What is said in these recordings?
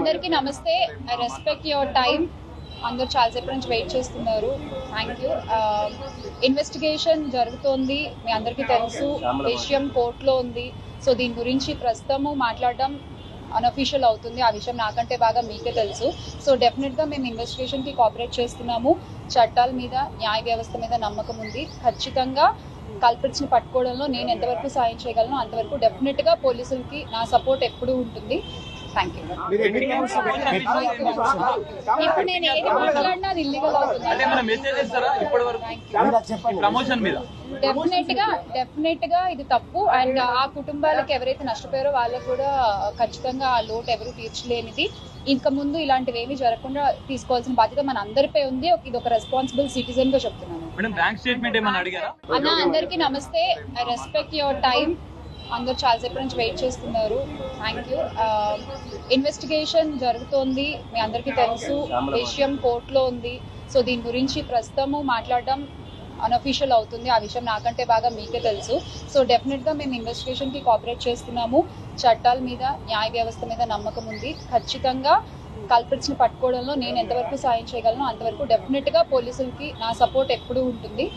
అందరికీ నమస్తే. I respect your time. అందరూ చాలాసేపు నుంచి వెయిట్ చేస్తున్నారు. Thank you. ఇన్వెస్టిగేషన్ జరుగుతోంది, మీ అందరికీ తెలుసు. విషయం కోర్టులో ఉంది. సో దీని గురించి ప్రస్తుతము మాట్లాడడం అన్అఫీషియల్ అవుతుంది. ఆ విషయం నాకంటే బాగా మీకే తెలుసు. సో డెఫినెట్గా మేము ఇన్వెస్టిగేషన్కి కోఆపరేట్ చేస్తున్నాము. చట్టాల మీద, న్యాయ వ్యవస్థ మీద నమ్మకం ఉంది. ఖచ్చితంగా కల్పిట్స్ని పట్టుకోవడంలో నేను ఎంతవరకు సాయం చేయగలను అంతవరకు డెఫినెట్గా పోలీసులకి నా సపోర్ట్ ఎప్పుడూ ఉంటుంది. Thank you. ఇప్పుడు నేను ఏది మాట్లాడినా అది ఇల్లీగల్ అవుతుంది. డెఫినెట్ గా ఇది తప్పు. అండ్ ఆ కుటుంబాలకు ఎవరైతే నష్టపోయారో వాళ్ళకు కూడా ఖచ్చితంగా ఆ లోటు ఎవరు తీర్చలేనిది. ఇంకా ముందు ఇలాంటివి ఏమీ జరగకుండా తీసుకోవాల్సిన బాధ్యత మన అందరిపై ఉంది. ఇది ఒక రెస్పాన్సిబుల్ సిటిజన్ గా చెప్తున్నాను. అన్న అందరికీ నమస్తే. I respect your time. అందరూ చాలాసేపు నుంచి వెయిట్ చేస్తున్నారు. Thank you. ఇన్వెస్టిగేషన్ జరుగుతోంది, మీ అందరికీ తెలుసు. విషయం కోర్టులో ఉంది. సో దీని గురించి ప్రస్తుతము మాట్లాడడం అన్అఫీషియల్ అవుతుంది. ఆ విషయం నాకంటే బాగా మీకే తెలుసు. సో డెఫినెట్గా మేము ఇన్వెస్టిగేషన్కి కోఆపరేట్ చేస్తున్నాము. చట్టాల మీద, న్యాయ వ్యవస్థ మీద నమ్మకం ఉంది. ఖచ్చితంగా కల్పిట్స్ని పట్టుకోవడంలో నేను ఎంతవరకు సాయం చేయగలను అంతవరకు డెఫినెట్గా పోలీసులకి నా సపోర్ట్ ఎప్పుడూ ఉంటుంది.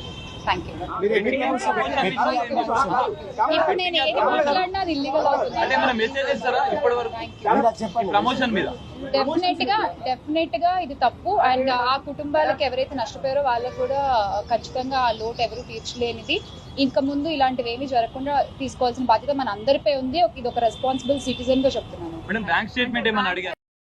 Thank you. ఇప్పుడు నేను ఏది మాట్లాడినా అది ఇల్లీగల్ అవుతుంది. డెఫినెట్ గా ఇది తప్పు. అండ్ ఆ కుటుంబాలకు ఎవరైతే నష్టపోయారో వాళ్ళకు కూడా ఖచ్చితంగా ఆ లోటు ఎవరు తీర్చలేనిది. ఇంకా ముందు ఇలాంటివి ఏమీ జరగకుండా తీసుకోవాల్సిన బాధ్యత మన అందరిపై ఉంది. ఇది ఒక రెస్పాన్సిబుల్ సిటిజన్ గా చెప్తున్నాను.